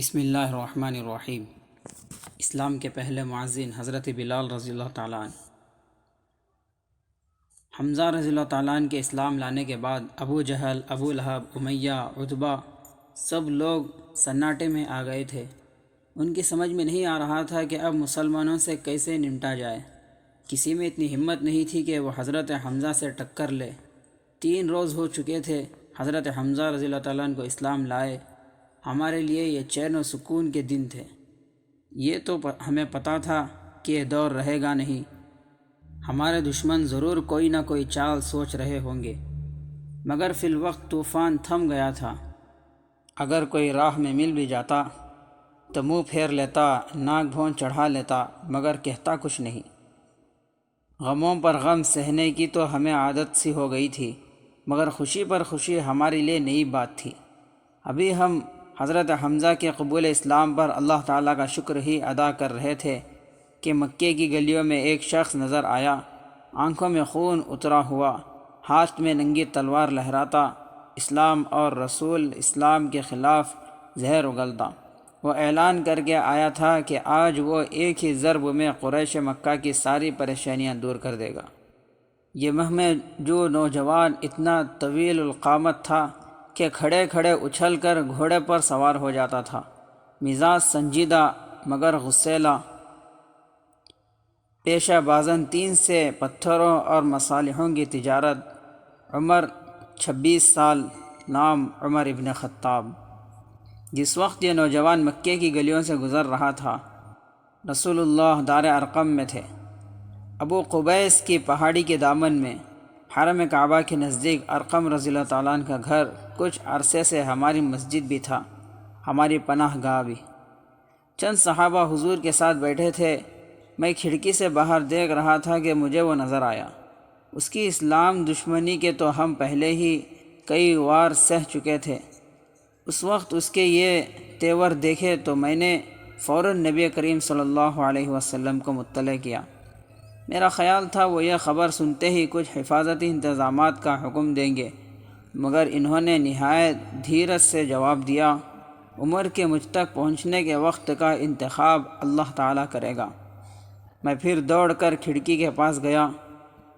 بسم اللہ الرحمن الرحیم۔ اسلام کے پہلے معزن حضرت بلال رضی اللہ تعالیٰ عنہ۔ حمزہ رضی اللہ تعالیٰ عنہ کے اسلام لانے کے بعد ابو جہل، ابو لہب، امیہ، عتبہ سب لوگ سناٹے میں آ گئے تھے۔ ان کی سمجھ میں نہیں آ رہا تھا کہ اب مسلمانوں سے کیسے نمٹا جائے۔ کسی میں اتنی ہمت نہیں تھی کہ وہ حضرت حمزہ سے ٹکر لے۔ 3 روز ہو چکے تھے حضرت حمزہ رضی اللہ تعالیٰ عنہ کو اسلام لائے۔ ہمارے لیے یہ چین و سکون کے دن تھے۔ یہ تو ہمیں پتہ تھا کہ یہ دور رہے گا نہیں۔ ہمارے دشمن ضرور کوئی نہ کوئی چال سوچ رہے ہوں گے، مگر فی الوقت طوفان تھم گیا تھا۔ اگر کوئی راہ میں مل بھی جاتا تو منہ پھیر لیتا، ناک بھون چڑھا لیتا، مگر کہتا کچھ نہیں۔ غموں پر غم سہنے کی تو ہمیں عادت سی ہو گئی تھی، مگر خوشی پر خوشی ہمارے لیے نئی بات تھی۔ ابھی ہم حضرت حمزہ کے قبول اسلام پر اللہ تعالیٰ کا شکر ہی ادا کر رہے تھے کہ مکے کی گلیوں میں ایک شخص نظر آیا، آنکھوں میں خون اترا ہوا، ہاتھ میں ننگی تلوار لہراتا، اسلام اور رسول اسلام کے خلاف زہر اگلتا۔ وہ اعلان کر کے آیا تھا کہ آج وہ ایک ہی ضرب میں قریش مکہ کی ساری پریشانیاں دور کر دے گا۔ یہ مہمے جو نوجوان اتنا طویل القامت تھا کہ کھڑے کھڑے اچھل کر گھوڑے پر سوار ہو جاتا تھا، مزاج سنجیدہ مگر غصیلا، پیشہ بازن 3 سے پتھروں اور مصالحوں کی تجارت، عمر 26 سال، نام عمر ابن خطاب۔ جس وقت یہ نوجوان مکے کی گلیوں سے گزر رہا تھا، رسول اللہ دار ارقم میں تھے۔ ابو قبیس کی پہاڑی کے دامن میں حرم کعبہ کے نزدیک ارقم رضی اللہ تعالیٰ عنہ کا گھر کچھ عرصے سے ہماری مسجد بھی تھا، ہماری پناہ گاہ بھی۔ چند صحابہ حضور کے ساتھ بیٹھے تھے۔ میں کھڑکی سے باہر دیکھ رہا تھا کہ مجھے وہ نظر آیا۔ اس کی اسلام دشمنی کے تو ہم پہلے ہی کئی وار سہ چکے تھے۔ اس وقت اس کے یہ تیور دیکھے تو میں نے فوراً نبی کریم صلی اللہ علیہ وسلم کو مطلع کیا۔ میرا خیال تھا وہ یہ خبر سنتے ہی کچھ حفاظتی انتظامات کا حکم دیں گے، مگر انہوں نے نہایت دھیرج سے جواب دیا، عمر کے مجھ تک پہنچنے کے وقت کا انتخاب اللہ تعالیٰ کرے گا۔ میں پھر دوڑ کر کھڑکی کے پاس گیا۔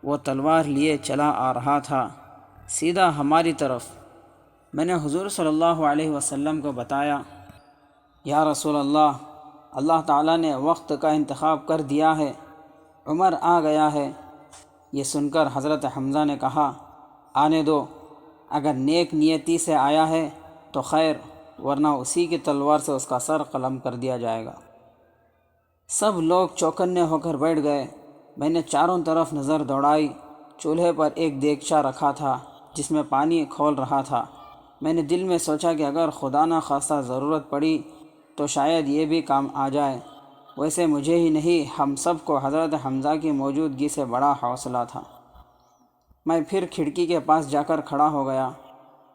وہ تلوار لیے چلا آ رہا تھا، سیدھا ہماری طرف۔ میں نے حضور صلی اللہ علیہ وسلم کو بتایا، یا رسول اللہ، اللہ تعالیٰ نے وقت کا انتخاب کر دیا ہے، عمر آ گیا ہے۔ یہ سن کر حضرت حمزہ نے کہا، آنے دو، اگر نیک نیتی سے آیا ہے تو خیر، ورنہ اسی کی تلوار سے اس کا سر قلم کر دیا جائے گا۔ سب لوگ چوکنے ہو کر بیٹھ گئے۔ میں نے چاروں طرف نظر دوڑائی۔ چولہے پر ایک دیگچہ رکھا تھا جس میں پانی کھول رہا تھا۔ میں نے دل میں سوچا کہ اگر خدا نہ خواستہ ضرورت پڑی تو شاید یہ بھی کام آ جائے۔ ویسے مجھے ہی نہیں، ہم سب کو حضرت حمزہ کی موجودگی سے بڑا حوصلہ تھا۔ میں پھر کھڑکی کے پاس جا کر کھڑا ہو گیا۔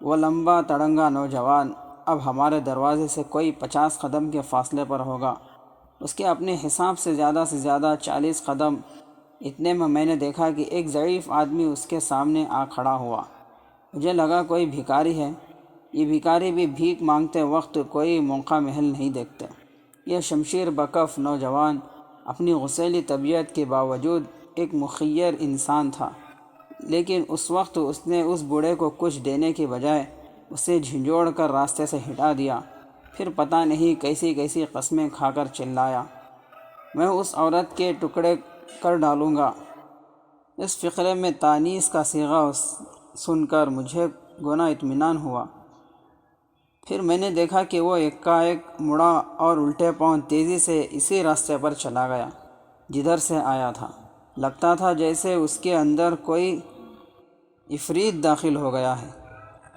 وہ لمبا تڑنگا نوجوان اب ہمارے دروازے سے کوئی 50 قدم کے فاصلے پر ہوگا۔ اس کے اپنے حساب سے زیادہ 40 قدم۔ اتنے میں نے دیکھا کہ ایک ضعیف آدمی اس کے سامنے آ کھڑا ہوا۔ مجھے لگا کوئی بھکاری ہے۔ یہ بھکاری بھی بھیک مانگتے وقت کوئی موقع محل نہیں دیکھتے۔ یہ شمشیر بکف نوجوان اپنی غسیلی طبیعت کے باوجود ایک مخیر انسان تھا، لیکن اس وقت اس نے اس بوڑھے کو کچھ دینے کے بجائے اسے جھنجھوڑ کر راستے سے ہٹا دیا۔ پھر پتہ نہیں کیسی قسمیں کھا کر چلایا، میں اس عورت کے ٹکڑے کر ڈالوں گا۔ اس فقرے میں تانیث کا صیغہ سن کر مجھے گونا اطمینان ہوا۔ پھر میں نے دیکھا کہ وہ ایک مڑا اور الٹے پاؤں تیزی سے اسی راستے پر چلا گیا جدھر سے آیا تھا۔ لگتا تھا جیسے اس کے اندر کوئی عفریت داخل ہو گیا ہے۔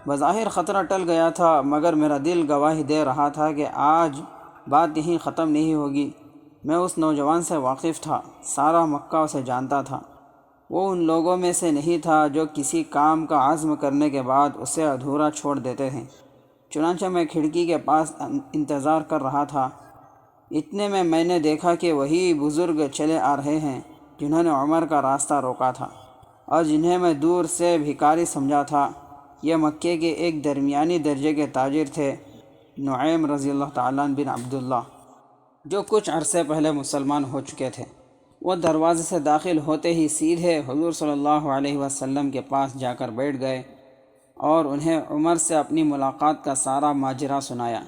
بظاہر خطرہ ٹل گیا تھا، مگر میرا دل گواہی دے رہا تھا کہ آج بات یہیں ختم نہیں ہوگی۔ میں اس نوجوان سے واقف تھا، سارا مکہ اسے جانتا تھا۔ وہ ان لوگوں میں سے نہیں تھا جو کسی کام کا عزم کرنے کے بعد اسے ادھورا چھوڑ دیتے ہیں۔ چنانچہ میں کھڑکی کے پاس انتظار کر رہا تھا۔ اتنے میں نے دیکھا کہ وہی بزرگ چلے آ رہے ہیں جنہوں نے عمر کا راستہ روکا تھا اور جنہیں میں دور سے بھکاری سمجھا تھا۔ یہ مکے کے ایک درمیانی درجے کے تاجر تھے۔ نعیم رضی اللہ تعالیٰ بن عبداللہ، جو کچھ عرصے پہلے مسلمان ہو چکے تھے۔ وہ دروازے سے داخل ہوتے ہی سیدھے حضور صلی اللہ علیہ وسلم کے پاس جا کر بیٹھ گئے اور انہیں عمر سے اپنی ملاقات کا سارا ماجرا سنایا۔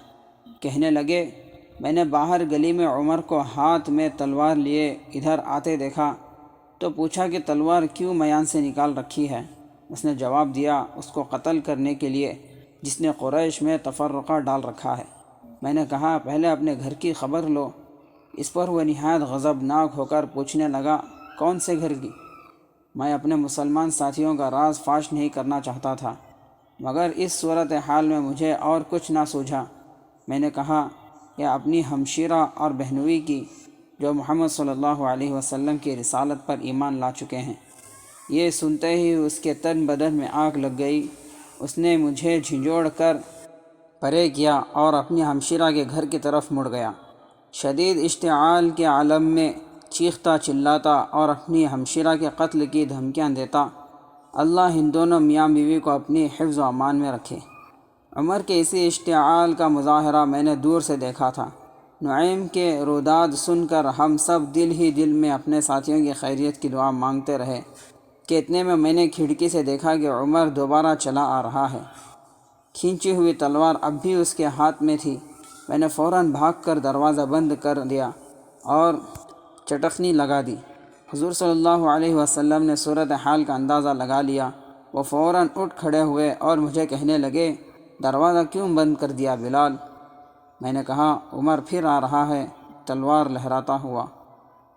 کہنے لگے، میں نے باہر گلی میں عمر کو ہاتھ میں تلوار لیے ادھر آتے دیکھا تو پوچھا کہ تلوار کیوں میان سے نکال رکھی ہے؟ اس نے جواب دیا، اس کو قتل کرنے کے لیے جس نے قریش میں تفرقہ ڈال رکھا ہے۔ میں نے کہا، پہلے اپنے گھر کی خبر لو۔ اس پر وہ نہایت غضبناک ہو کر پوچھنے لگا، کون سے گھر کی؟ میں اپنے مسلمان ساتھیوں کا راز فاش نہیں کرنا چاہتا تھا، مگر اس صورتحال میں مجھے اور کچھ نہ سوجھا۔ میں نے کہا کہ اپنی ہمشیرہ اور بہنوئی کی، جو محمد صلی اللہ علیہ وسلم کی رسالت پر ایمان لا چکے ہیں۔ یہ سنتے ہی اس کے تن بدن میں آگ لگ گئی۔ اس نے مجھے جھنجھوڑ کر پرے کیا اور اپنی ہمشیرہ کے گھر کی طرف مڑ گیا۔ شدید اشتعال کے عالم میں چیختا چلاتا اور اپنی ہمشیرہ کے قتل کی دھمکیاں دیتا۔ اللہ ان دونوں میاں بیوی کو اپنی حفظ و امان میں رکھے۔ عمر کے اسی اشتعال کا مظاہرہ میں نے دور سے دیکھا تھا۔ نعیم کے روداد سن کر ہم سب دل ہی دل میں اپنے ساتھیوں کی خیریت کی دعا مانگتے رہے کہ اتنے میں نے کھڑکی سے دیکھا کہ عمر دوبارہ چلا آ رہا ہے۔ کھینچی ہوئی تلوار اب بھی اس کے ہاتھ میں تھی۔ میں نے فوراً بھاگ کر دروازہ بند کر دیا اور چٹخنی لگا دی۔ حضور صلی اللہ علیہ وسلم نے صورتحال کا اندازہ لگا لیا۔ وہ فوراً اٹھ کھڑے ہوئے اور مجھے کہنے لگے، دروازہ کیوں بند کر دیا بلال؟ میں نے کہا، عمر پھر آ رہا ہے، تلوار لہراتا ہوا۔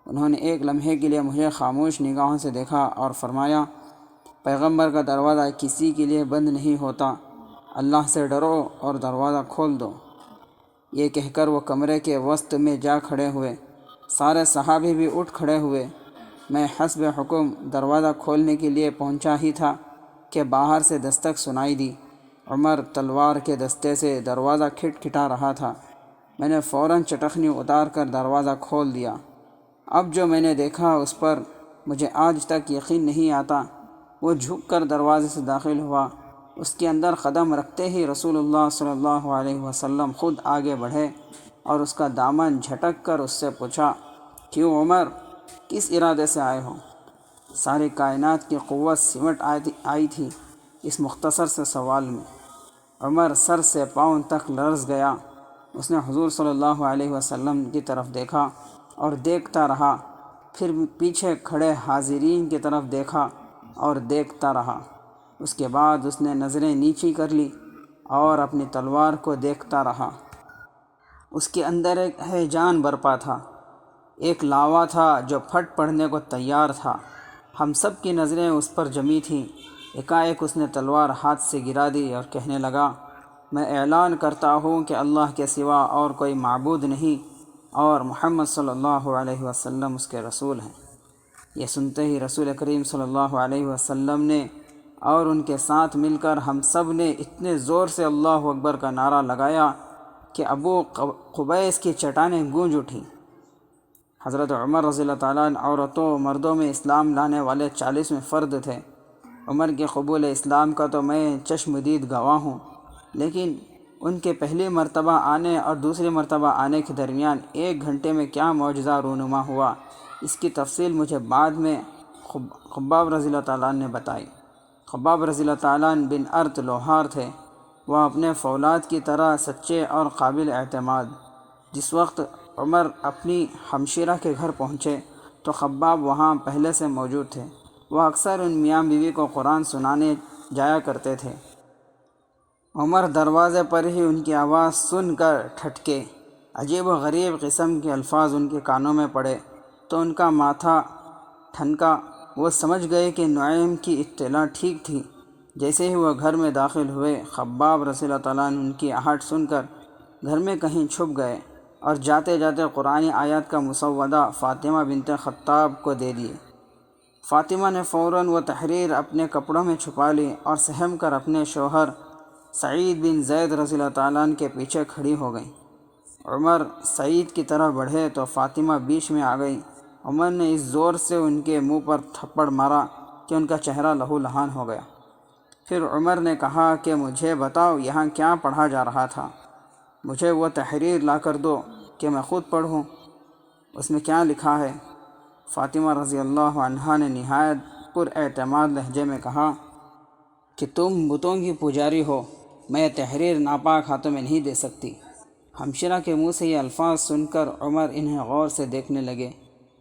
انہوں نے ایک لمحے کے لیے مجھے خاموش نگاہوں سے دیکھا اور فرمایا، پیغمبر کا دروازہ کسی کے لیے بند نہیں ہوتا، اللہ سے ڈرو اور دروازہ کھول دو۔ یہ کہہ کر وہ کمرے کے وسط میں جا کھڑے ہوئے۔ سارے صحابی بھی اٹھ کھڑے ہوئے۔ میں حسب حکم دروازہ کھولنے کے لیے پہنچا ہی تھا کہ باہر سے دستک سنائی دی۔ عمر تلوار کے دستے سے دروازہ کھٹکھٹا رہا تھا۔ میں نے فوراً چٹخنی اتار کر دروازہ کھول دیا۔ اب جو میں نے دیکھا اس پر مجھے آج تک یقین نہیں آتا۔ وہ جھک کر دروازے سے داخل ہوا۔ اس کے اندر قدم رکھتے ہی رسول اللہ صلی اللہ علیہ وسلم خود آگے بڑھے اور اس کا دامن جھٹک کر اس سے پوچھا، کیوں عمر، کس ارادے سے آئے ہو؟ ساری کائنات کی قوت سمٹ آئی تھی اس مختصر سے سوال میں۔ عمر سر سے پاؤں تک لرز گیا۔ اس نے حضور صلی اللہ علیہ وسلم کی طرف دیکھا اور دیکھتا رہا، پھر پیچھے کھڑے حاضرین کی طرف دیکھا اور دیکھتا رہا۔ اس کے بعد اس نے نظریں نیچی کر لی اور اپنی تلوار کو دیکھتا رہا۔ اس کے اندر ایک ہیجان برپا تھا، ایک لاوا تھا جو پھٹ پڑنے کو تیار تھا۔ ہم سب کی نظریں اس پر جمی تھیں۔ ایک اس نے تلوار ہاتھ سے گرا دی اور کہنے لگا، میں اعلان کرتا ہوں کہ اللہ کے سوا اور کوئی معبود نہیں اور محمد صلی اللہ علیہ وسلم اس کے رسول ہیں۔ یہ سنتے ہی رسول کریم صلی اللہ علیہ وسلم نے اور ان کے ساتھ مل کر ہم سب نے اتنے زور سے اللہ اکبر کا نعرہ لگایا کہ ابو قبیس کی چٹانیں گونج اٹھیں۔ حضرت عمر رضی اللہ تعالیٰ عنہ عورتوں و مردوں میں اسلام لانے والے 40ویں فرد تھے۔ عمر کے قبول اسلام کا تو میں چشم دید گواہ ہوں، لیکن ان کے پہلی مرتبہ آنے اور دوسری مرتبہ آنے کے درمیان 1 گھنٹے میں کیا معجزہ رونما ہوا، اس کی تفصیل مجھے بعد میں خباب رضی اللہ تعالیٰ عنہ نے بتائی۔ خباب رضی اللہ تعالیٰ عنہ بن ارت لوہار تھے۔ وہ اپنے فولاد کی طرح سچے اور قابل اعتماد۔ جس وقت عمر اپنی ہمشیرہ کے گھر پہنچے تو خباب وہاں پہلے سے موجود تھے۔ وہ اکثر ان میاں بیوی کو قرآن سنانے جایا کرتے تھے۔ عمر دروازے پر ہی ان کی آواز سن کر ٹھٹکے۔ عجیب و غریب قسم کے الفاظ ان کے کانوں میں پڑے تو ان کا ماتھا ٹھنکا۔ وہ سمجھ گئے کہ نعیم کی اطلاع ٹھیک تھی۔ جیسے ہی وہ گھر میں داخل ہوئے، خباب رضی اللہ تعالیٰ عنہ ان کی آہٹ سن کر گھر میں کہیں چھپ گئے اور جاتے جاتے قرآنی آیات کا مسودہ فاطمہ بنت خطاب کو دے دیے۔ فاطمہ نے فوراً وہ تحریر اپنے کپڑوں میں چھپا لی اور سہم کر اپنے شوہر سعید بن زید رضی اللہ تعالیٰ عنہ کے پیچھے کھڑی ہو گئیں۔ عمر سعید کی طرف بڑھے تو فاطمہ بیچ میں آ گئی۔ عمر نے اس زور سے ان کے منہ پر تھپڑ مارا کہ ان کا چہرہ لہو لہان ہو گیا۔ پھر عمر نے کہا کہ مجھے بتاؤ یہاں کیا پڑھا جا رہا تھا؟ مجھے وہ تحریر لا کر دو کہ میں خود پڑھوں، اس میں کیا لکھا ہے؟ فاطمہ رضی اللہ عنہا نے نہایت پر اعتماد لہجے میں کہا کہ تم بتوں کی پجاری ہو، میں یہ تحریر ناپاک ہاتھوں میں نہیں دے سکتی۔ ہمشیرہ کے منہ سے یہ الفاظ سن کر عمر انہیں غور سے دیکھنے لگے۔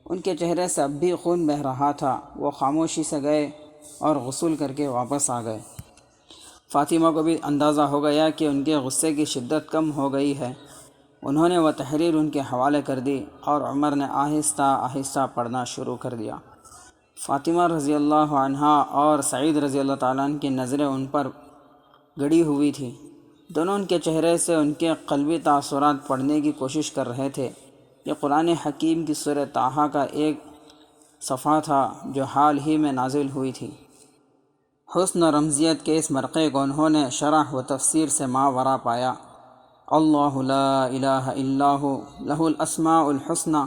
ان کے چہرے سے اب بھی خون بہہ رہا تھا۔ وہ خاموشی سے گئے اور غسل کر کے واپس آ گئے۔ فاطمہ کو بھی اندازہ ہو گیا کہ ان کے غصے کی شدت کم ہو گئی ہے۔ انہوں نے وہ تحریر ان کے حوالے کر دی اور عمر نے آہستہ آہستہ پڑھنا شروع کر دیا۔ فاطمہ رضی اللہ عنہا اور سعید رضی اللہ تعالیٰ عنہ کی نظریں ان پر گڑی ہوئی تھیں۔ دونوں ان کے چہرے سے ان کے قلبی تاثرات پڑھنے کی کوشش کر رہے تھے۔ یہ قرآن حکیم کی سورہ طٰہٰ کا ایک صفحہ تھا جو حال ہی میں نازل ہوئی تھی۔ حسن و رمزیت کے اس مرقع کو انہوں نے شرح و تفسیر سے ماوراء پایا۔ اللہ لا الہ الا ہو لہ الاسماء الحسنی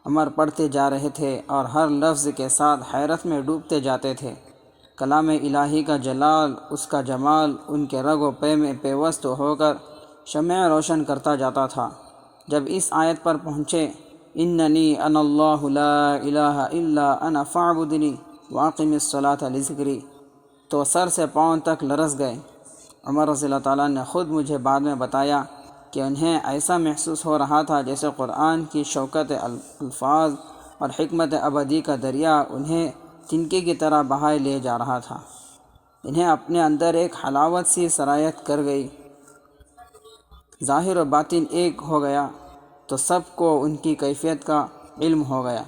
عمر پڑھتے جا رہے تھے اور ہر لفظ کے ساتھ حیرت میں ڈوبتے جاتے تھے۔ کلام الہی کا جلال، اس کا جمال ان کے رگ و پے میں پیوست ہو کر شمع روشن کرتا جاتا تھا۔ جب اس آیت پر پہنچے اننی انا اللہ لا الہ الا انا فاعبدنی واقم الصلاۃ لذکری، تو سر سے پاؤں تک لرز گئے۔ عمر رضی اللہ تعالیٰ نے خود مجھے بعد میں بتایا کہ انہیں ایسا محسوس ہو رہا تھا جیسے قرآن کی شوکت الفاظ اور حکمت ابدی کا دریا انہیں تنکے کی طرح بہائے لے جا رہا تھا۔ انہیں اپنے اندر ایک حلاوت سی سرایت کر گئی۔ ظاہر و باطن ایک ہو گیا تو سب کو ان کی کیفیت کا علم ہو گیا۔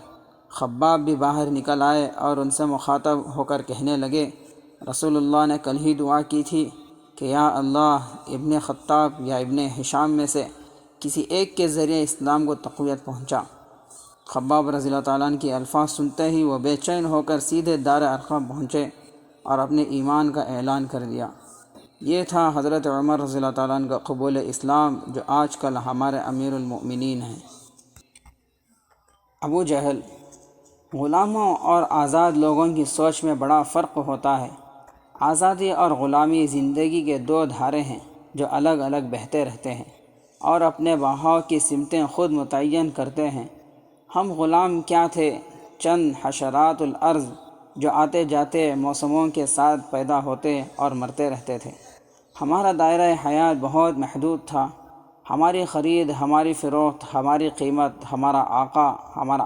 خباب بھی باہر نکل آئے اور ان سے مخاطب ہو کر کہنے لگے، رسول اللہ نے کل ہی دعا کی تھی کہ یا اللہ ابن خطاب یا ابن ہشام میں سے کسی ایک کے ذریعے اسلام کو تقویت پہنچا۔ خباب رضی اللہ تعالیٰ عنہ کے الفاظ سنتے ہی وہ بے چین ہو کر سیدھے دار ارقم پہنچے اور اپنے ایمان کا اعلان کر دیا۔ یہ تھا حضرت عمر رضی اللہ تعالیٰ عنہ کا قبول اسلام، جو آج کل ہمارے امیر المؤمنین ہیں۔ ابو جہل۔ غلاموں اور آزاد لوگوں کی سوچ میں بڑا فرق ہوتا ہے۔ آزادی اور غلامی زندگی کے دو دھارے ہیں جو الگ الگ بہتے رہتے ہیں اور اپنے بہاؤ کی سمتیں خود متعین کرتے ہیں۔ ہم غلام کیا تھے؟ چند حشرات الارض جو آتے جاتے موسموں کے ساتھ پیدا ہوتے اور مرتے رہتے تھے۔ ہمارا دائرہ حیات بہت محدود تھا۔ ہماری خرید، ہماری فروخت، ہماری قیمت، ہمارا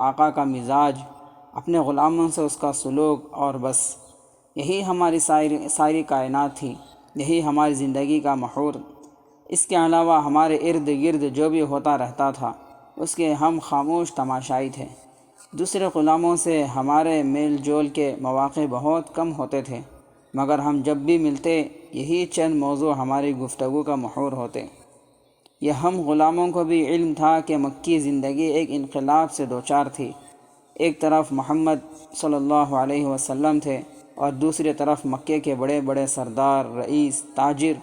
آقا کا مزاج، اپنے غلاموں سے اس کا سلوک، اور بس یہی ہماری ساری کائنات تھی، یہی ہماری زندگی کا محور۔ اس کے علاوہ ہمارے ارد گرد جو بھی ہوتا رہتا تھا اس کے ہم خاموش تماشائی تھے۔ دوسرے غلاموں سے ہمارے میل جول کے مواقع بہت کم ہوتے تھے، مگر ہم جب بھی ملتے یہی چند موضوع ہماری گفتگو کا محور ہوتے۔ یہ ہم غلاموں کو بھی علم تھا کہ مکی زندگی ایک انقلاب سے دوچار تھی۔ ایک طرف محمد صلی اللہ علیہ وسلم تھے اور دوسری طرف مکے کے بڑے بڑے سردار، رئیس، تاجر،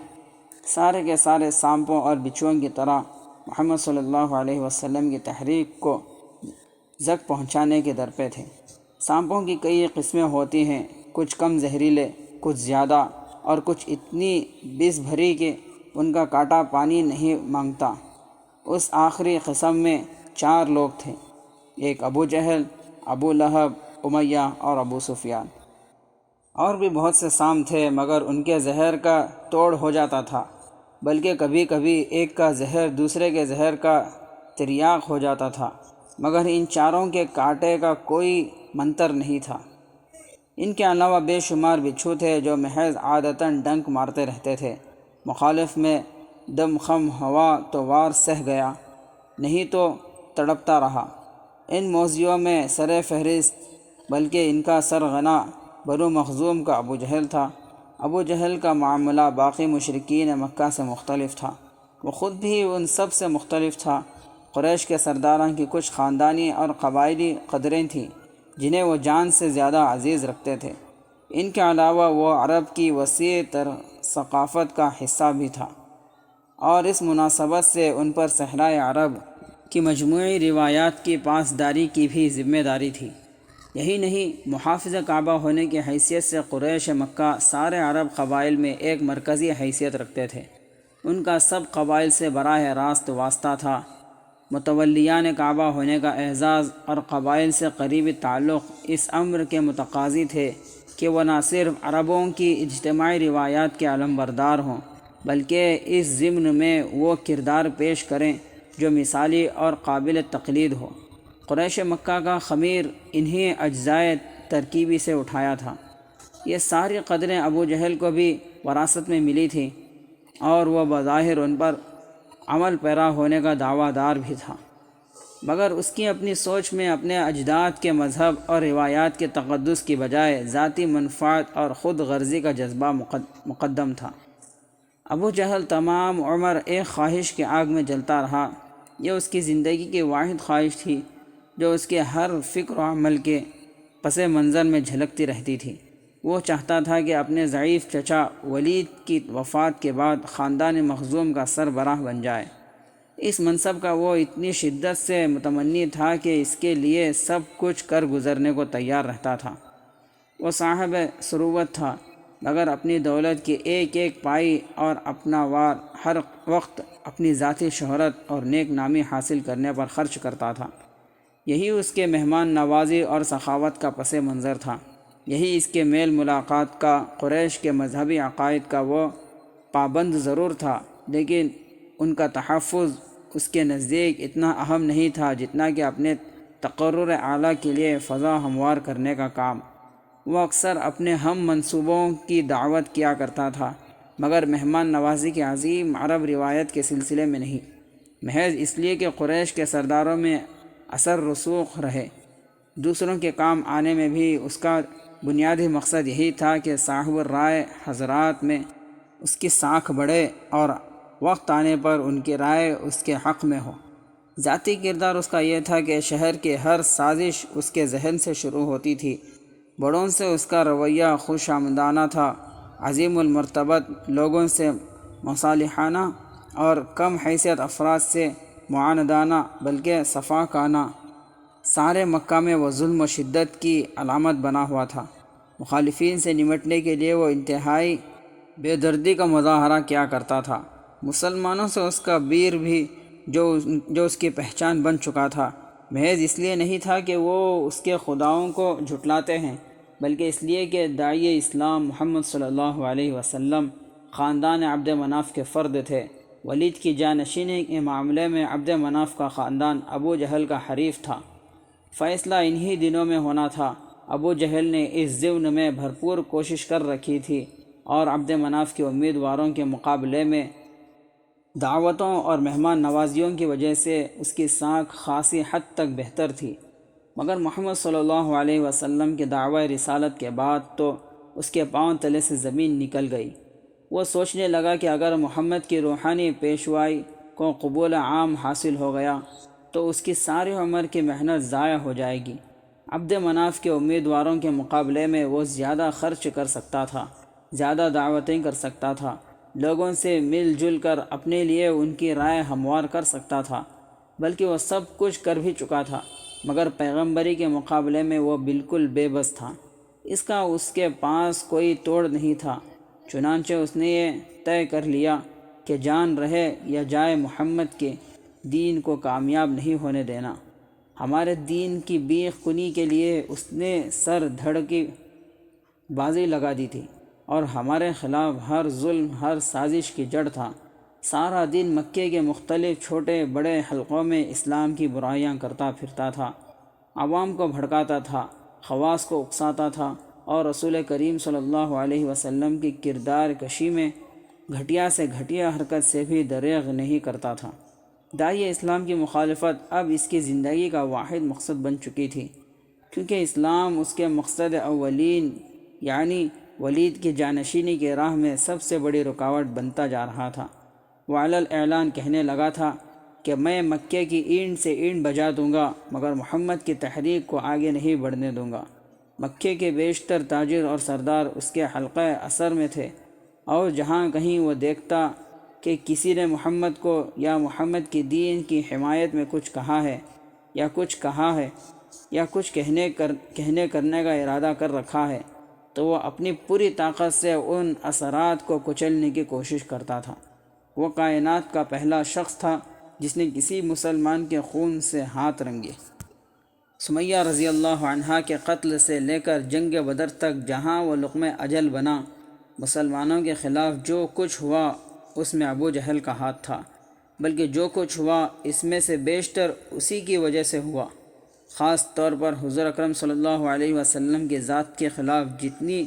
سارے کے سارے سانپوں اور بچھوؤں کی طرح محمد صلی اللہ علیہ وسلم کی تحریک کو زک پہنچانے کے در پہ تھے۔ سانپوں کی کئی قسمیں ہوتی ہیں، کچھ کم زہریلے، کچھ زیادہ، اور کچھ اتنی بس بھری کہ ان کا کانٹا پانی نہیں مانگتا۔ اس آخری قسم میں 4 لوگ تھے، ایک ابو جہل، ابو لہب، امیہ اور ابو سفیان۔ اور بھی بہت سے سام تھے، مگر ان کے زہر کا توڑ ہو جاتا تھا، بلکہ کبھی کبھی ایک کا زہر دوسرے کے زہر کا تریاق ہو جاتا تھا، مگر ان 4 کے کانٹے کا کوئی منتر نہیں تھا۔ ان کے علاوہ بے شمار بچھو تھے جو محض عادتاً ڈنک مارتے رہتے تھے۔ مخالف میں دم خم ہوا تو وار سہ گیا، نہیں تو تڑپتا رہا۔ ان موذیوں میں سر فہرست، بلکہ ان کا سرغنہ بنو مخزوم کا ابو جہل تھا۔ ابو جہل کا معاملہ باقی مشرکین مکہ سے مختلف تھا، وہ خود بھی ان سب سے مختلف تھا۔ قریش کے سرداراں کی کچھ خاندانی اور قبائلی قدریں تھیں جنہیں وہ جان سے زیادہ عزیز رکھتے تھے۔ ان کے علاوہ وہ عرب کی وسیع تر ثقافت کا حصہ بھی تھا، اور اس مناسبت سے ان پر صحرائے عرب کی مجموعی روایات کی پاسداری کی بھی ذمہ داری تھی۔ یہی نہیں، محافظ کعبہ ہونے کی حیثیت سے قریش مکہ سارے عرب قبائل میں ایک مرکزی حیثیت رکھتے تھے۔ ان کا سب قبائل سے براہ راست واسطہ تھا۔ متولیان کعبہ ہونے کا اعزاز اور قبائل سے قریبی تعلق اس امر کے متقاضی تھے کہ وہ نہ صرف عربوں کی اجتماعی روایات کے علمبردار ہوں، بلکہ اس ضمن میں وہ کردار پیش کریں جو مثالی اور قابل تقلید ہو۔ قریش مکہ کا خمیر انہی اجزائے ترکیبی سے اٹھایا تھا۔ یہ ساری قدریں ابو جہل کو بھی وراثت میں ملی تھیں اور وہ بظاہر ان پر عمل پیرا ہونے کا دعویٰ دار بھی تھا، مگر اس کی اپنی سوچ میں اپنے اجداد کے مذہب اور روایات کے تقدس کی بجائے ذاتی منفعت اور خود غرضی کا جذبہ مقدم تھا۔ ابو جہل تمام عمر ایک خواہش کی آگ میں جلتا رہا۔ یہ اس کی زندگی کی واحد خواہش تھی جو اس کے ہر فکر و عمل کے پس منظر میں جھلکتی رہتی تھی۔ وہ چاہتا تھا کہ اپنے ضعیف چچا ولید کی وفات کے بعد خاندان مخزوم کا سربراہ بن جائے۔ اس منصب کا وہ اتنی شدت سے متمنی تھا کہ اس کے لیے سب کچھ کر گزرنے کو تیار رہتا تھا۔ وہ صاحب ثروت تھا، مگر اپنی دولت کی ایک ایک پائی اور اپنا وار ہر وقت اپنی ذاتی شہرت اور نیک نامی حاصل کرنے پر خرچ کرتا تھا۔ یہی اس کے مہمان نوازی اور سخاوت کا پس منظر تھا۔ یہی اس کے میل ملاقات کا، قریش کے مذہبی عقائد کا وہ پابند ضرور تھا، لیکن ان کا تحفظ اس کے نزدیک اتنا اہم نہیں تھا جتنا کہ اپنے تقرر اعلیٰ کے لیے فضا ہموار کرنے کا کام۔ وہ اکثر اپنے ہم منصوبوں کی دعوت کیا کرتا تھا، مگر مہمان نوازی کی عظیم عرب روایت کے سلسلے میں نہیں، محض اس لیے کہ قریش کے سرداروں میں اثر رسوخ رہے۔ دوسروں کے کام آنے میں بھی اس کا بنیادی مقصد یہی تھا کہ صاحب الرائے حضرات میں اس کی ساکھ بڑھے اور وقت آنے پر ان کی رائے اس کے حق میں ہو۔ ذاتی کردار اس کا یہ تھا کہ شہر کی ہر سازش اس کے ذہن سے شروع ہوتی تھی۔ بڑوں سے اس کا رویہ خوش آمدانہ تھا، عظیم المرتبت لوگوں سے مصالحانہ اور کم حیثیت افراد سے معاندانہ بلکہ صفاقانہ۔ سارے مکہ میں وہ ظلم و شدت کی علامت بنا ہوا تھا۔ مخالفین سے نمٹنے کے لیے وہ انتہائی بے دردی کا مظاہرہ کیا کرتا تھا۔ مسلمانوں سے اس کا بیر بھی جو اس کی پہچان بن چکا تھا، محض اس لیے نہیں تھا کہ وہ اس کے خداؤں کو جھٹلاتے ہیں، بلکہ اس لیے کہ داعی اسلام محمد صلی اللہ علیہ وسلم خاندان عبد مناف کے فرد تھے۔ ولید کی جانشینی کے معاملے میں عبد مناف کا خاندان ابو جہل کا حریف تھا۔ فیصلہ انہی دنوں میں ہونا تھا۔ ابو جہل نے اس ضمن میں بھرپور کوشش کر رکھی تھی اور عبد مناف کے امیدواروں کے مقابلے میں دعوتوں اور مہمان نوازیوں کی وجہ سے اس کی ساکھ خاصی حد تک بہتر تھی، مگر محمد صلی اللہ علیہ وسلم کے دعوی رسالت کے بعد تو اس کے پاؤں تلے سے زمین نکل گئی۔ وہ سوچنے لگا کہ اگر محمد کی روحانی پیشوائی کو قبول عام حاصل ہو گیا تو اس کی ساری عمر کی محنت ضائع ہو جائے گی۔ عبد مناف کے امیدواروں کے مقابلے میں وہ زیادہ خرچ کر سکتا تھا، زیادہ دعوتیں کر سکتا تھا، لوگوں سے مل جل کر اپنے لیے ان کی رائے ہموار کر سکتا تھا، بلکہ وہ سب کچھ کر بھی چکا تھا، مگر پیغمبری کے مقابلے میں وہ بالکل بے بس تھا۔ اس کا اس کے پاس کوئی توڑ نہیں تھا۔ چنانچہ اس نے یہ طے کر لیا کہ جان رہے یا جائے محمد کے دین کو کامیاب نہیں ہونے دینا۔ ہمارے دین کی بیخ کنی کے لیے اس نے سر دھڑ کی بازی لگا دی تھی اور ہمارے خلاف ہر ظلم، ہر سازش کی جڑ تھا۔ سارا دن مکے کے مختلف چھوٹے بڑے حلقوں میں اسلام کی برائیاں کرتا پھرتا تھا، عوام کو بھڑکاتا تھا، خواص کو اکساتا تھا اور رسول کریم صلی اللہ علیہ وسلم کی کردار کشی میں گھٹیا سے گھٹیا حرکت سے بھی دریغ نہیں کرتا تھا۔ داعی اسلام کی مخالفت اب اس کی زندگی کا واحد مقصد بن چکی تھی، کیونکہ اسلام اس کے مقصد اولین یعنی ولید کی جانشینی کے راہ میں سب سے بڑی رکاوٹ بنتا جا رہا تھا۔ وہ علی الاعلان کہنے لگا تھا کہ میں مکے کی اینٹ سے اینٹ بجا دوں گا، مگر محمد کی تحریک کو آگے نہیں بڑھنے دوں گا۔ مکے کے بیشتر تاجر اور سردار اس کے حلقہ اثر میں تھے، اور جہاں کہیں وہ دیکھتا کہ کسی نے محمد کو یا محمد کی دین کی حمایت میں کچھ کہا ہے یا کچھ کہنے کرنے کا ارادہ کر رکھا ہے، تو وہ اپنی پوری طاقت سے ان اثرات کو کچلنے کی کوشش کرتا تھا۔ وہ کائنات کا پہلا شخص تھا جس نے کسی مسلمان کے خون سے ہاتھ رنگے۔ سمیہ رضی اللہ عنہا کے قتل سے لے کر جنگ بدر تک جہاں وہ لقمہ اجل بنا، مسلمانوں کے خلاف جو کچھ ہوا اس میں ابو جہل کا ہاتھ تھا، بلکہ جو کچھ ہوا اس میں سے بیشتر اسی کی وجہ سے ہوا۔ خاص طور پر حضور اکرم صلی اللہ علیہ وسلم کی ذات کے خلاف جتنی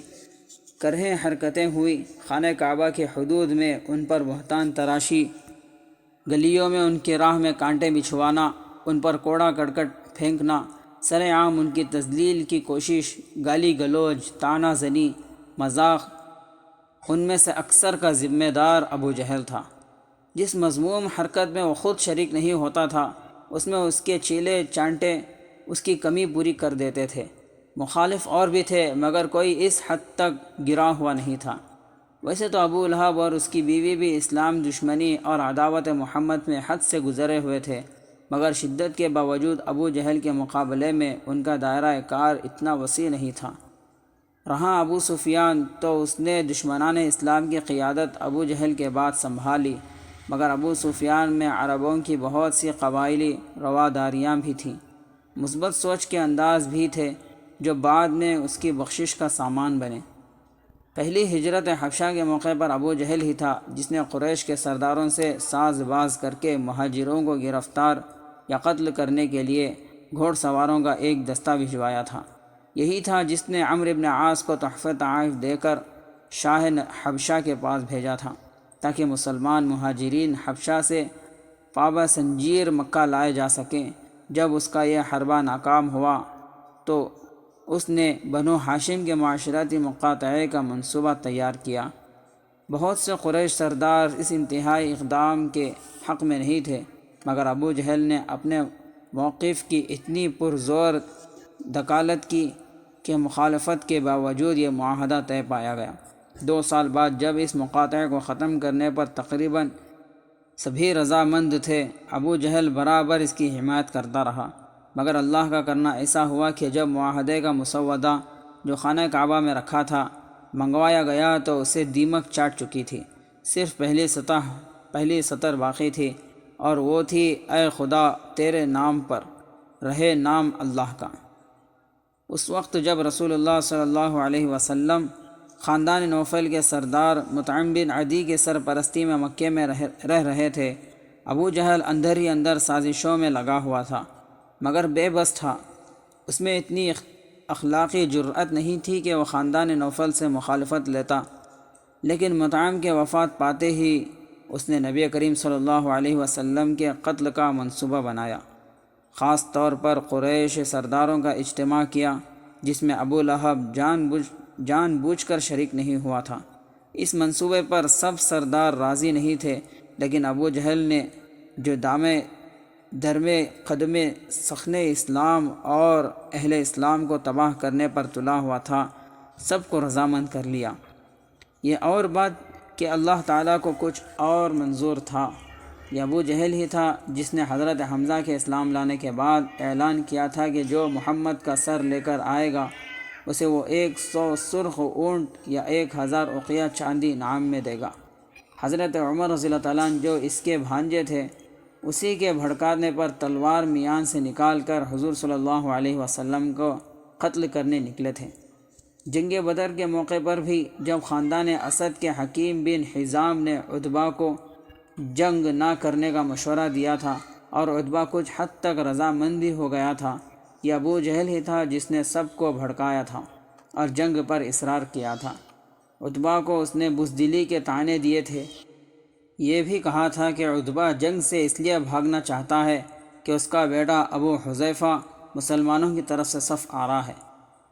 کرہیں حرکتیں ہوئی، خانہ کعبہ کے حدود میں ان پر بہتان تراشی، گلیوں میں ان کی راہ میں کانٹے بچھوانا، ان پر کوڑا کرکٹ پھینکنا، سر عام ان کی تذلیل کی کوشش، گالی گلوچ، طعنہ زنی، مذاق، ان میں سے اکثر کا ذمہ دار ابو جہل تھا۔ جس مذموم حرکت میں وہ خود شریک نہیں ہوتا تھا، اس میں اس کے چیلے چانٹے اس کی کمی پوری کر دیتے تھے۔ مخالف اور بھی تھے مگر کوئی اس حد تک گرا ہوا نہیں تھا۔ ویسے تو ابو لہب اور اس کی بیوی بھی اسلام دشمنی اور عداوت محمد میں حد سے گزرے ہوئے تھے، مگر شدت کے باوجود ابو جہل کے مقابلے میں ان کا دائرہ کار اتنا وسیع نہیں تھا۔ رہا ابو سفیان تو اس نے دشمنان اسلام کی قیادت ابو جہل کے بعد سنبھالی، مگر ابو سفیان میں عربوں کی بہت سی قبائلی رواداریاں بھی تھیں، مثبت سوچ کے انداز بھی تھے جو بعد میں اس کی بخشش کا سامان بنے۔ پہلی ہجرت حبشہ کے موقع پر ابو جہل ہی تھا جس نے قریش کے سرداروں سے ساز باز کر کے مہاجروں کو گرفتار یا قتل کرنے کے لیے گھوڑ سواروں کا ایک دستہ بھجوایا تھا۔ یہی تھا جس نے عمرو بن عاص کو تحفہ تحائف دے کر شاہ حبشہ کے پاس بھیجا تھا تاکہ مسلمان مہاجرین حبشہ سے پابہ سنجیر مکہ لائے جا سکیں۔ جب اس کا یہ حربہ ناکام ہوا تو اس نے بنو ہاشم کے معاشرتی مقاطعے کا منصوبہ تیار کیا۔ بہت سے قریش سردار اس انتہائی اقدام کے حق میں نہیں تھے، مگر ابو جہل نے اپنے موقف کی اتنی پرزور دخالت کی کہ مخالفت کے باوجود یہ معاہدہ طے پایا گیا۔ 2 سال بعد جب اس مقاطعے کو ختم کرنے پر تقریباً سبھی رضامند تھے، ابو جہل برابر اس کی حمایت کرتا رہا، مگر اللہ کا کرنا ایسا ہوا کہ جب معاہدے کا مسودہ جو خانہ کعبہ میں رکھا تھا منگوایا گیا تو اسے دیمک چاٹ چکی تھی۔ صرف پہلی سطر باقی تھی اور وہ تھی: اے خدا تیرے نام پر رہے نام اللہ کا۔ اس وقت جب رسول اللہ صلی اللہ علیہ وسلم خاندان نوفل کے سردار مطعم بن عدی کی سرپرستی میں مکے میں رہ رہے تھے، ابو جہل اندر ہی اندر سازشوں میں لگا ہوا تھا مگر بے بس تھا۔ اس میں اتنی اخلاقی جرأت نہیں تھی کہ وہ خاندان نوفل سے مخالفت لیتا، لیکن مطعم کے وفات پاتے ہی اس نے نبی کریم صلی اللہ علیہ وسلم کے قتل کا منصوبہ بنایا۔ خاص طور پر قریش سرداروں کا اجتماع کیا جس میں ابو لہب جان بوجھ کر شریک نہیں ہوا تھا۔ اس منصوبے پر سب سردار راضی نہیں تھے، لیکن ابو جہل نے جو درمے قدمے سخن اسلام اور اہل اسلام کو تباہ کرنے پر تلا ہوا تھا، سب کو رضامند کر لیا۔ یہ اور بات کہ اللہ تعالیٰ کو کچھ اور منظور تھا۔ یہ ابو جہل ہی تھا جس نے حضرت حمزہ کے اسلام لانے کے بعد اعلان کیا تھا کہ جو محمد کا سر لے کر آئے گا اسے وہ 100 سرخ اونٹ یا 1000 اقیہ چاندی انعام میں دے گا۔ حضرت عمر رضی اللہ تعالیٰ عنہ جو اس کے بھانجے تھے، اسی کے بھڑکانے پر تلوار میان سے نکال کر حضور صلی اللہ علیہ وسلم کو قتل کرنے نکلے تھے۔ جنگ بدر کے موقع پر بھی جب خاندان اسد کے حکیم بن حزام نے عتبہ کو جنگ نہ کرنے کا مشورہ دیا تھا اور عتبہ کچھ حد تک رضامند بھی ہو گیا تھا، یہ ابو جہل ہی تھا جس نے سب کو بھڑکایا تھا اور جنگ پر اصرار کیا تھا۔ عتبہ کو اس نے بزدلی کے طعنے دیے تھے۔ یہ بھی کہا تھا کہ عتبہ جنگ سے اس لیے بھاگنا چاہتا ہے کہ اس کا بیٹا ابو حذیفہ مسلمانوں کی طرف سے صف آرا ہے۔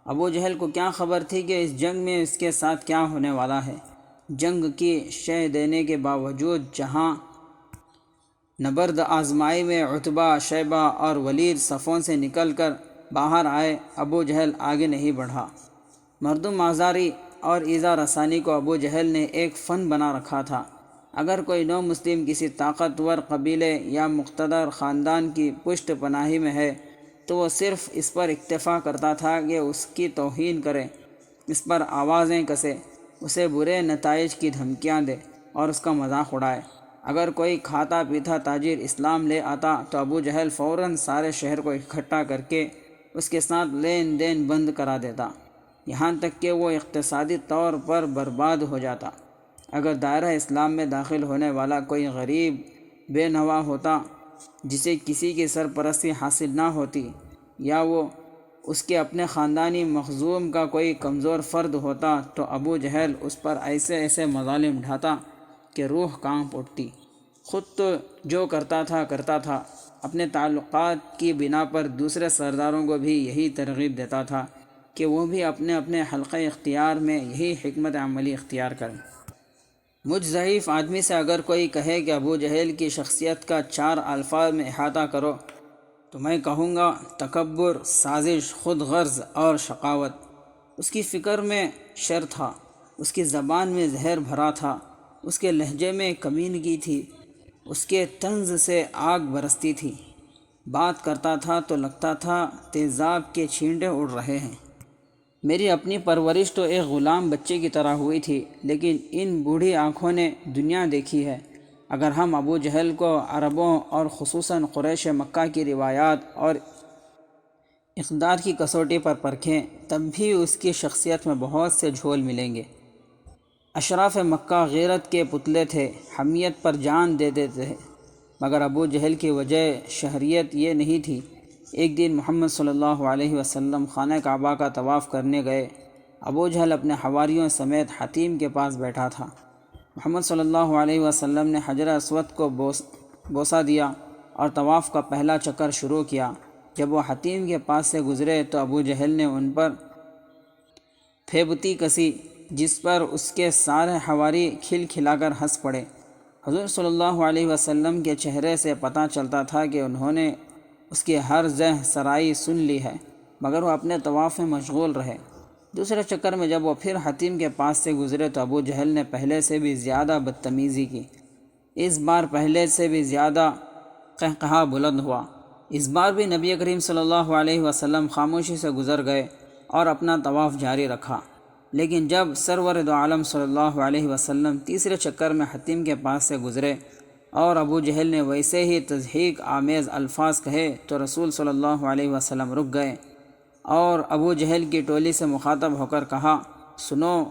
ابو جہل کو کیا خبر تھی کہ اس جنگ میں اس کے ساتھ کیا ہونے والا ہے۔ جنگ کی شہ دینے کے باوجود جہاں نبرد آزمائی میں عتبہ، شیبہ اور ولید صفوں سے نکل کر باہر آئے، ابو جہل آگے نہیں بڑھا۔ مردم آزاری اور ایذا رسانی کو ابو جہل نے ایک فن بنا رکھا تھا۔ اگر کوئی نو مسلم کسی طاقتور قبیلے یا مقتدر خاندان کی پشت پناہی میں ہے تو وہ صرف اس پر اکتفا کرتا تھا کہ اس کی توہین کرے، اس پر آوازیں کسے، اسے برے نتائج کی دھمکیاں دے اور اس کا مذاق اڑائے۔ اگر کوئی کھاتا پیتا تاجر اسلام لے آتا تو ابو جہل فوراً سارے شہر کو اکٹھا کر کے اس کے ساتھ لین دین بند کرا دیتا، یہاں تک کہ وہ اقتصادی طور پر برباد ہو جاتا۔ اگر دائرہ اسلام میں داخل ہونے والا کوئی غریب بے نوا ہوتا جسے کسی کی سرپرستی حاصل نہ ہوتی، یا وہ اس کے اپنے خاندانی مخزوم کا کوئی کمزور فرد ہوتا، تو ابو جہل اس پر ایسے ایسے مظالم ڈھاتا کہ روح کانپ اٹھتی۔ خود تو جو کرتا تھا، اپنے تعلقات کی بنا پر دوسرے سرداروں کو بھی یہی ترغیب دیتا تھا کہ وہ بھی اپنے اپنے حلقہ اختیار میں یہی حکمت عملی اختیار کریں۔ مجھ ضعیف آدمی سے اگر کوئی کہے کہ ابو جہل کی شخصیت کا 4 الفاظ میں احاطہ کرو، تو میں کہوں گا تکبر، سازش، خود غرض اور شقاوت۔ اس کی فکر میں شر تھا، اس کی زبان میں زہر بھرا تھا، اس کے لہجے میں کمینگی تھی، اس کے طنز سے آگ برستی تھی۔ بات کرتا تھا تو لگتا تھا تیزاب کے چھینٹے اڑ رہے ہیں۔ میری اپنی پرورش تو ایک غلام بچے کی طرح ہوئی تھی، لیکن ان بوڑھی آنکھوں نے دنیا دیکھی ہے۔ اگر ہم ابو جہل کو عربوں اور خصوصاً قریش مکہ کی روایات اور اقدار کی کسوٹی پر پرکھیں، تب بھی اس کی شخصیت میں بہت سے جھول ملیں گے۔ اشراف مکہ غیرت کے پتلے تھے، حمیت پر جان دے دیتے تھے، مگر ابو جہل کی وجہ شہریت یہ نہیں تھی۔ ایک دن محمد صلی اللہ علیہ وسلم خانہ کعبہ کا طواف کرنے گئے۔ ابو جہل اپنے حواریوں سمیت حتیم کے پاس بیٹھا تھا۔ محمد صلی اللہ علیہ وسلم نے حجر اسود کو بوسہ دیا اور طواف کا پہلا چکر شروع کیا۔ جب وہ حتیم کے پاس سے گزرے تو ابو جہل نے ان پر پھیبتی کسی، جس پر اس کے سارے حواری کھل کھلا کر ہنس پڑے۔ حضور صلی اللہ علیہ وسلم کے چہرے سے پتہ چلتا تھا کہ انہوں نے اس کی ہر زہ سرائی سن لی ہے، مگر وہ اپنے طواف میں مشغول رہے۔ دوسرے چکر میں جب وہ پھر حتیم کے پاس سے گزرے تو ابو جہل نے پہلے سے بھی زیادہ بدتمیزی کی۔ اس بار پہلے سے بھی زیادہ قہقہا بلند ہوا۔ اس بار بھی نبی کریم صلی اللہ علیہ وسلم خاموشی سے گزر گئے اور اپنا طواف جاری رکھا، لیکن جب سرور دو عالم صلی اللہ علیہ وسلم تیسرے چکر میں حتیم کے پاس سے گزرے اور ابو جہل نے ویسے ہی تضحیک آمیز الفاظ کہے تو رسول صلی اللہ علیہ وسلم رک گئے اور ابو جہل کی ٹولی سے مخاطب ہو کر کہا، سنو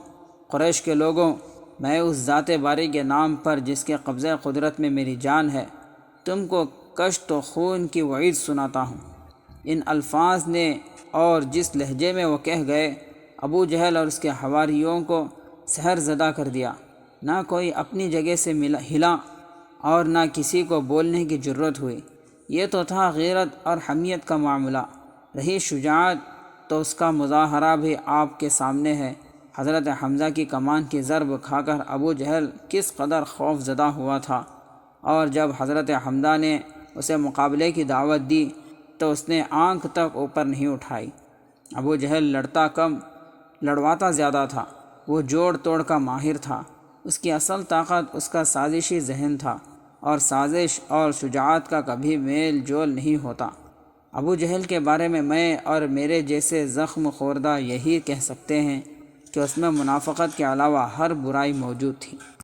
قریش کے لوگوں، میں اس ذات باری کے نام پر جس کے قبضہ قدرت میں میری جان ہے، تم کو کشت و خون کی وعید سناتا ہوں۔ ان الفاظ نے اور جس لہجے میں وہ کہہ گئے، ابو جہل اور اس کے حواریوں کو سحر زدہ کر دیا۔ نہ کوئی اپنی جگہ سے ہلا اور نہ کسی کو بولنے کی جرت ہوئی۔ یہ تو تھا غیرت اور حمیت کا معاملہ، رہی شجاعت تو اس کا مظاہرہ بھی آپ کے سامنے ہے۔ حضرت حمزہ کی کمان کی ضرب کھا کر ابو جہل کس قدر خوف زدہ ہوا تھا، اور جب حضرت حمزہ نے اسے مقابلے کی دعوت دی تو اس نے آنکھ تک اوپر نہیں اٹھائی۔ ابو جہل لڑتا کم، لڑواتا زیادہ تھا۔ وہ جوڑ توڑ کا ماہر تھا۔ اس کی اصل طاقت اس کا سازشی ذہن تھا، اور سازش اور شجاعت کا کبھی میل جول نہیں ہوتا۔ ابو جہل کے بارے میں اور میرے جیسے زخم خوردہ یہی کہہ سکتے ہیں کہ اس میں منافقت کے علاوہ ہر برائی موجود تھی۔